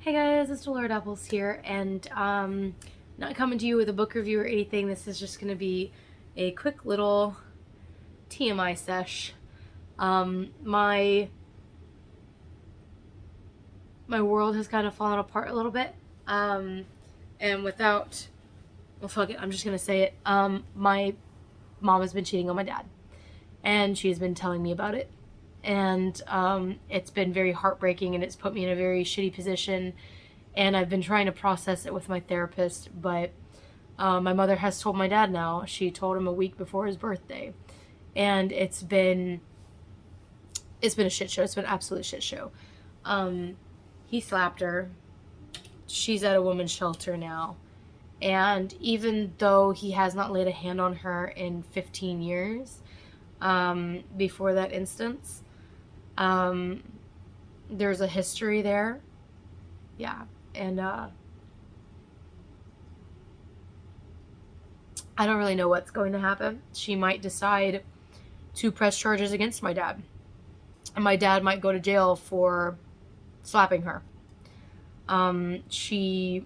Hey guys, it's Lord Apples here, and not coming to you with a book review or anything. This is just gonna be a quick little TMI sesh. My world has kind of fallen apart a little bit. And without, well, fuck it, I'm just gonna say it. My mom has been cheating on my dad, and she's been telling me about it, and it's been very heartbreaking, and it's put me in a very shitty position. And I've been trying to process it with my therapist, but my mother has told my dad now. She told him a week before his birthday, and it's been a shit show. It's been an absolute shit show. He slapped her. She's at a women's shelter now, and even though he has not laid a hand on her in 15 years, before that instance, there's a history there. Yeah. And I don't really know what's going to happen. She might decide to press charges against my dad, and my dad might go to jail for slapping her. She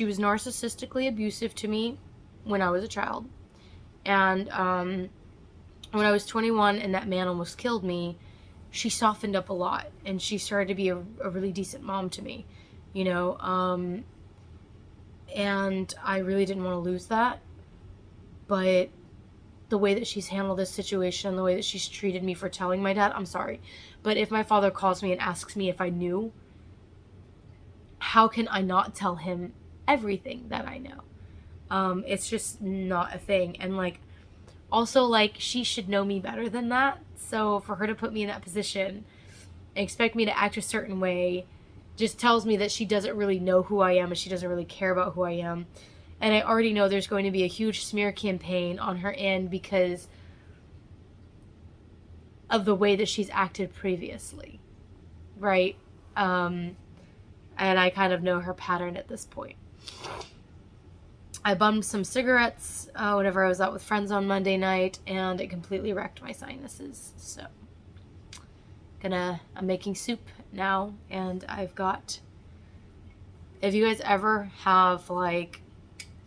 was narcissistically abusive to me when I was a child, and when I was 21 and that man almost killed me, she softened up a lot, and she started to be a really decent mom to me, and I really didn't want to lose that. But the way that she's handled this situation, the way that she's treated me for telling my dad, I'm sorry, but if my father calls me and asks me if I knew, how can I not tell him everything that I know? It's just not a thing. And also, she should know me better than that. So for her to put me in that position and expect me to act a certain way just tells me that she doesn't really know who I am, and she doesn't really care about who I am. And I already know there's going to be a huge smear campaign on her end because of the way that she's acted previously, right? And I kind of know her pattern at this point. I bummed some cigarettes whenever I was out with friends on Monday night, and it completely wrecked my sinuses. So I'm making soup now, and I've got, if you guys ever have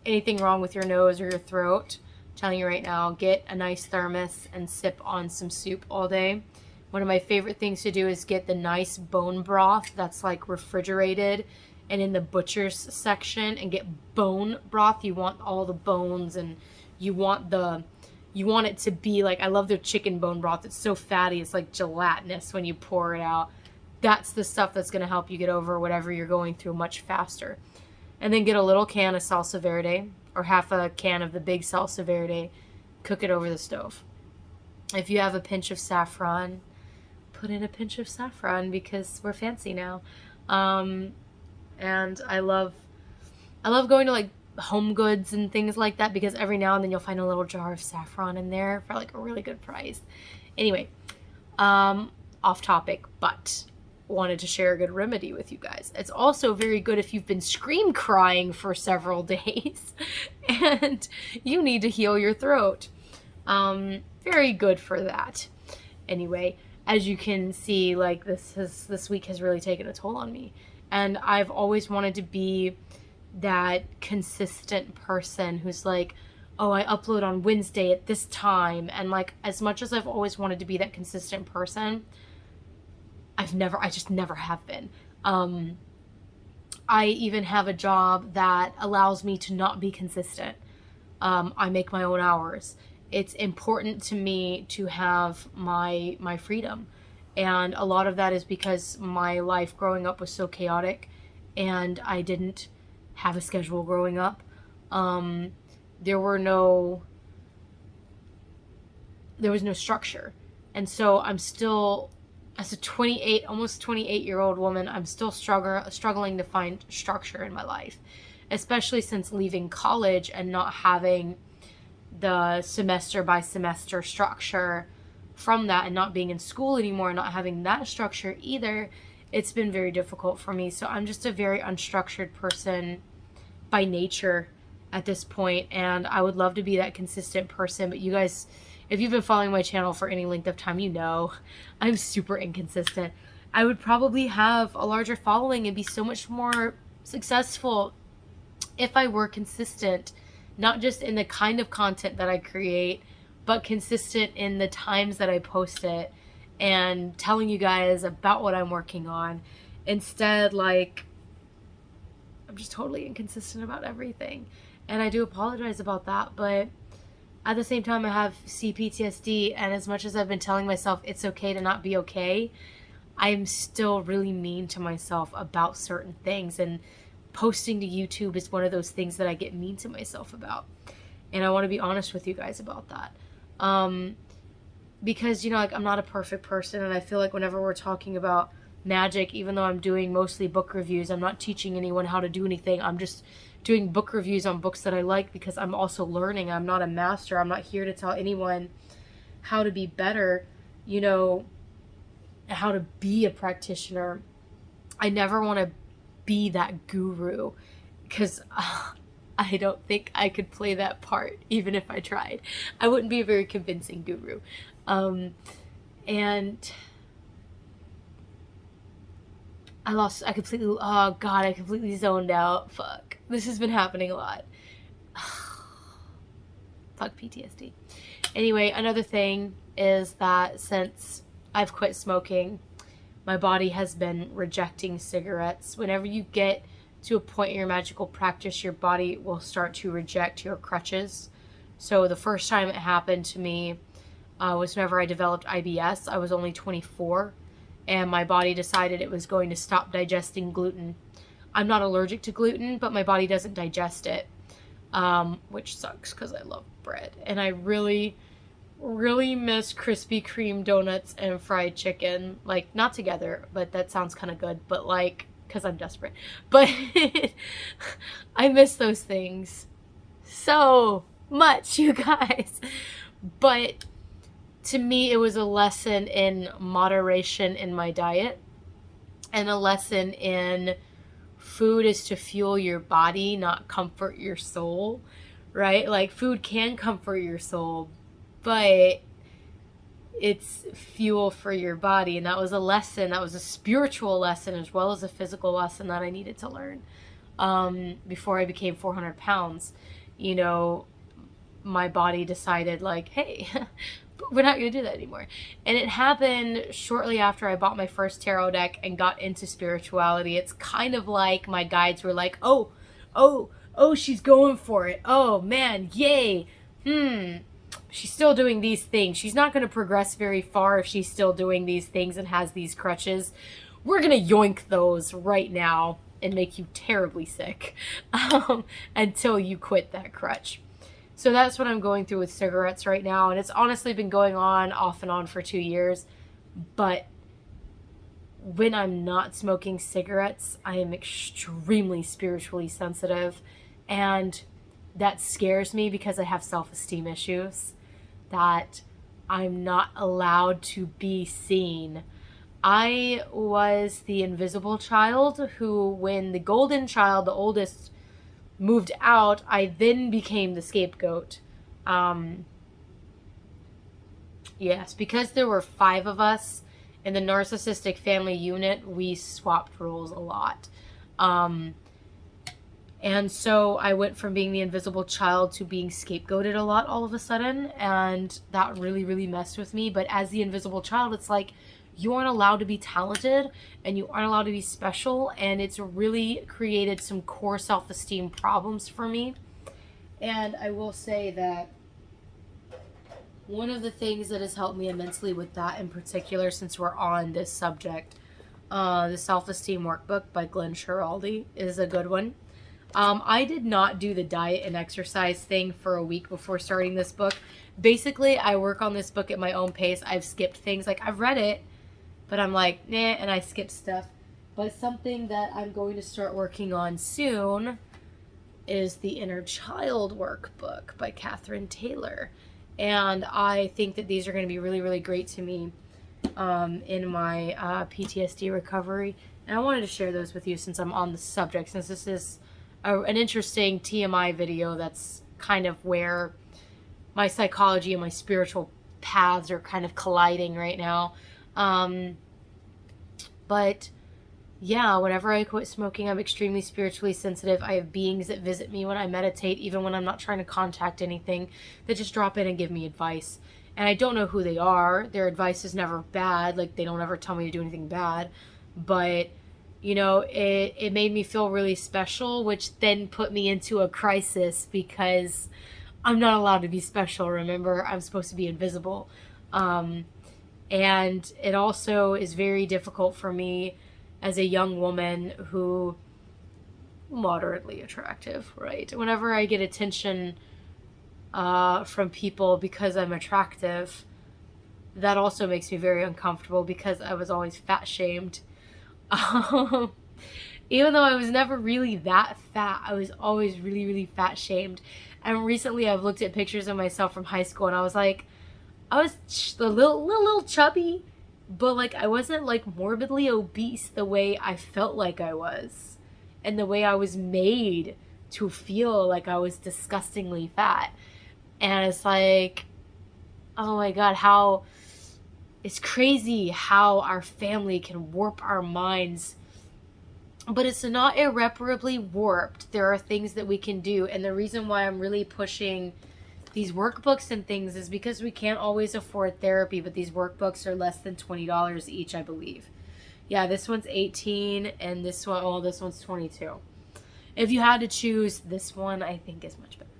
anything wrong with your nose or your throat, I'm telling you right now, get a nice thermos and sip on some soup all day. One of my favorite things to do is get the nice bone broth that's refrigerated and in the butcher's section, and get bone broth. You want all the bones, and you want it to be I love their chicken bone broth. It's so fatty. It's gelatinous when you pour it out. That's the stuff that's going to help you get over whatever you're going through much faster. And then get a little can of salsa verde, or half a can of the big salsa verde. Cook it over the stove. If you have a pinch of saffron, put in a pinch of saffron, because we're fancy now. And I love going to Home Goods and things like that, because every now and then you'll find a little jar of saffron in there for a really good price. Anyway, off topic, but wanted to share a good remedy with you guys. It's also very good if you've been scream crying for several days and you need to heal your throat. Very good for that. Anyway, as you can see, this week has really taken a toll on me. And I've always wanted to be that consistent person who's oh, I upload on Wednesday at this time. And as much as I've always wanted to be that consistent person, I just never have been. I even have a job that allows me to not be consistent. I make my own hours. It's important to me to have my freedom. And a lot of that is because my life growing up was so chaotic, and I didn't have a schedule growing up. There was no structure. And so I'm still, as a almost 28-year-old woman, I'm still struggling to find structure in my life, especially since leaving college and not having the semester by semester structure from that, and not being in school anymore and not having that structure either. It's been very difficult for me. So I'm just a very unstructured person by nature at this point, and I would love to be that consistent person, but you guys, if you've been following my channel for any length of time, you know I'm super inconsistent. I would probably have a larger following and be so much more successful if I were consistent, not just in the kind of content that I create, but consistent in the times that I post it and telling you guys about what I'm working on. Instead, like, I'm just totally inconsistent about everything. And I do apologize about that, but at the same time, I have CPTSD, and as much as I've been telling myself it's okay to not be okay, I'm still really mean to myself about certain things, and posting to YouTube is one of those things that I get mean to myself about. And I want to be honest with you guys about that. Because, you know, like, I'm not a perfect person, and I feel like whenever we're talking about magic, even though I'm doing mostly book reviews, I'm not teaching anyone how to do anything. I'm just doing book reviews on books that I like because I'm also learning. I'm not a master. I'm not here to tell anyone how to be better, you know, how to be a practitioner. I never want to be that guru, because I don't think I could play that part even if I tried. I wouldn't be a very convincing guru. And I completely zoned out. Fuck. This has been happening a lot. Fuck PTSD. Anyway, another thing is that since I've quit smoking, my body has been rejecting cigarettes. Whenever you get to a point in your magical practice, your body will start to reject your crutches. So the first time it happened to me was whenever I developed IBS. I was only 24, and my body decided it was going to stop digesting gluten. I'm not allergic to gluten, but my body doesn't digest it, which sucks because I love bread. And I really, really miss Krispy Kreme donuts and fried chicken. Like, not together, but that sounds kind of good. But, like, because I'm desperate. But I miss those things so much, you guys. But to me, it was a lesson in moderation in my diet, and a lesson in food is to fuel your body, not comfort your soul, right? Like, food can comfort your soul, but it's fuel for your body. And that was a lesson. That was a spiritual lesson as well as a physical lesson that I needed to learn before I became 400 pounds. You know, my body decided, like, hey, we're not going to do that anymore. And it happened shortly after I bought my first tarot deck and got into spirituality. It's kind of like my guides were like, oh, she's going for it. Oh, man, yay. She's still doing these things. She's not going to progress very far if she's still doing these things and has these crutches. We're going to yoink those right now and make you terribly sick until you quit that crutch. So that's what I'm going through with cigarettes right now. And it's honestly been going on off and on for 2 years. But when I'm not smoking cigarettes, I am extremely spiritually sensitive. And that scares me because I have self-esteem issues. That I'm not allowed to be seen. I was the invisible child who, when the golden child, the oldest, moved out, I then became the scapegoat. Yes, because there were 5 of us in the narcissistic family unit, we swapped roles a lot. And so I went from being the invisible child to being scapegoated a lot all of a sudden, and that really, really messed with me. But as the invisible child, it's like, you aren't allowed to be talented, and you aren't allowed to be special, and it's really created some core self-esteem problems for me. And I will say that one of the things that has helped me immensely with that in particular, since we're on this subject, the Self-Esteem Workbook by Glenn Schiraldi is a good one. I did not do the diet and exercise thing for a week before starting this book. Basically, I work on this book at my own pace. I've skipped things. Like, I've read it, but I'm like, nah, and I skip stuff. But something that I'm going to start working on soon is the Inner Child Workbook by Catherine Taylor. And I think that these are going to be really, really great to me in my PTSD recovery. And I wanted to share those with you since I'm on the subject, since this is an interesting TMI video that's kind of where my psychology and my spiritual paths are kind of colliding right now. But yeah, whenever I quit smoking, I'm extremely spiritually sensitive. I have beings that visit me when I meditate, even when I'm not trying to contact anything, that just drop in and give me advice. And I don't know who they are. Their advice is never bad. Like, they don't ever tell me to do anything bad. But, you know, it made me feel really special, which then put me into a crisis because I'm not allowed to be special, remember? I'm supposed to be invisible. And it also is very difficult for me as a young woman who moderately attractive, right? Whenever I get attention from people because I'm attractive, that also makes me very uncomfortable because I was always fat shamed. Even though I was never really that fat, I was always really, really fat shamed. And recently I've looked at pictures of myself from high school and I was like, I was a little chubby, but like I wasn't like morbidly obese the way I felt like I was, and the way I was made to feel like I was disgustingly fat. And it's like, oh my God, how it's crazy how our family can warp our minds. But it's not irreparably warped. There are things that we can do. And the reason why I'm really pushing these workbooks and things is because we can't always afford therapy, but these workbooks are less than $20 each, I believe. Yeah, this one's $18 and this one's $22. If you had to choose, this one I think is much better.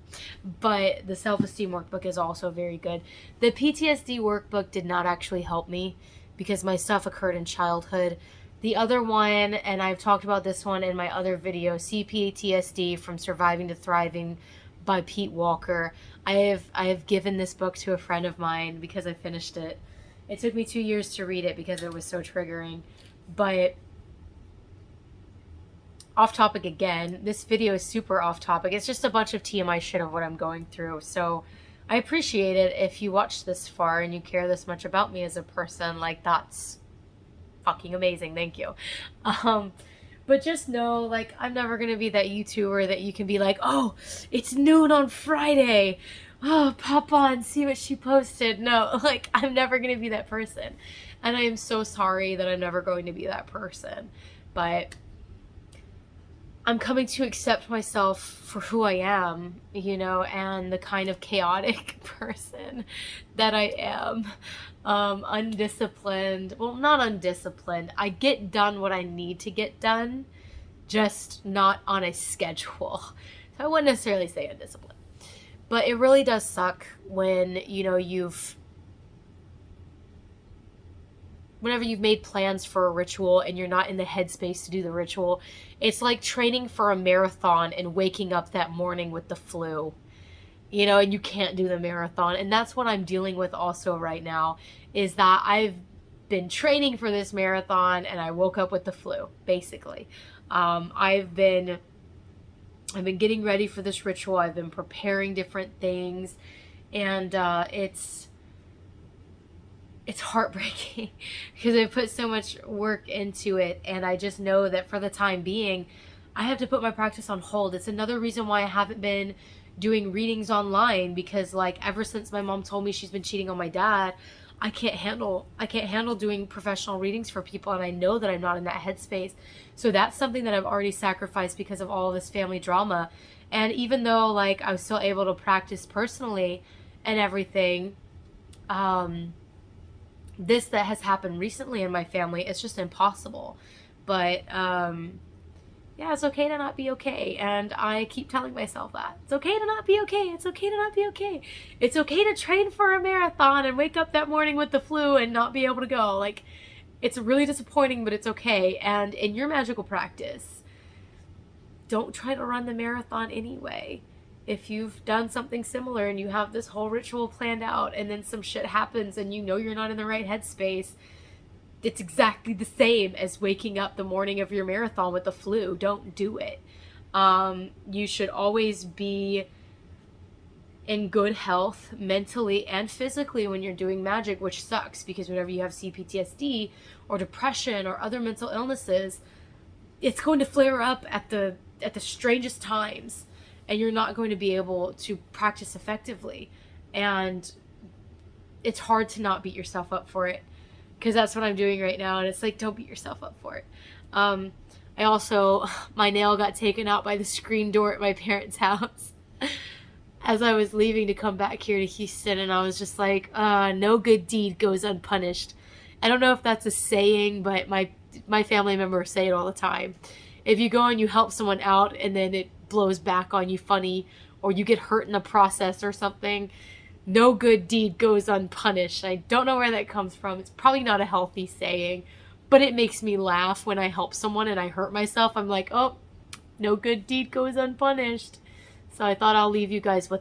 But the self-esteem workbook is also very good. The PTSD workbook did not actually help me because my stuff occurred in childhood. The other one, and I've talked about this one in my other video, CPTSD From Surviving to Thriving by Pete Walker. I have given this book to a friend of mine because I finished it. It took me 2 years to read it because it was so triggering. But off topic again, this video is super off topic. It's just a bunch of TMI shit of what I'm going through. So I appreciate it if you watch this far and you care this much about me as a person. Like, that's fucking amazing. Thank you. But just know, like, I'm never going to be that YouTuber that you can be like, oh, it's noon on Friday. Oh, pop on, see what she posted. No, like, I'm never going to be that person. And I am so sorry that I'm never going to be that person. But I'm coming to accept myself for who I am, you know, and the kind of chaotic person that I am. Undisciplined. Well, not undisciplined. I get done what I need to get done, just not on a schedule. So I wouldn't necessarily say undisciplined. But it really does suck when, you know, whenever you've made plans for a ritual and you're not in the headspace to do the ritual. It's like training for a marathon and waking up that morning with the flu, you know, and you can't do the marathon. And that's what I'm dealing with also right now, is that I've been training for this marathon and I woke up with the flu, basically. I've been getting ready for this ritual. I've been preparing different things, and it's heartbreaking because I put so much work into it, and I just know that for the time being, I have to put my practice on hold. It's another reason why I haven't been doing readings online, because like ever since my mom told me she's been cheating on my dad, I can't handle doing professional readings for people, and I know that I'm not in that headspace. So that's something that I've already sacrificed because of all of this family drama. And even though like I was still able to practice personally and everything, this that has happened recently in my family, it's just impossible. But yeah, it's okay to not be okay. And I keep telling myself that. It's okay to not be okay. It's okay to not be okay. It's okay to train for a marathon and wake up that morning with the flu and not be able to go. Like, it's really disappointing, but it's okay. And in your magical practice, don't try to run the marathon anyway. If you've done something similar and you have this whole ritual planned out and then some shit happens and you know you're not in the right headspace, it's exactly the same as waking up the morning of your marathon with the flu. Don't do it. You should always be in good health mentally and physically when you're doing magic, which sucks because whenever you have CPTSD or depression or other mental illnesses, it's going to flare up at the strangest times, and you're not going to be able to practice effectively. And it's hard to not beat yourself up for it, because that's what I'm doing right now, and it's like, don't beat yourself up for it. I also, my nail got taken out by the screen door at my parents' house as I was leaving to come back here to Houston, and I was just like, no good deed goes unpunished. I don't know if that's a saying, but my family members say it all the time. If you go and you help someone out and then it blows back on you funny, or you get hurt in the process or something, no good deed goes unpunished. I don't know where that comes from. It's probably not a healthy saying, but it makes me laugh when I help someone and I hurt myself. I'm like, oh, no good deed goes unpunished. So I thought I'll leave you guys with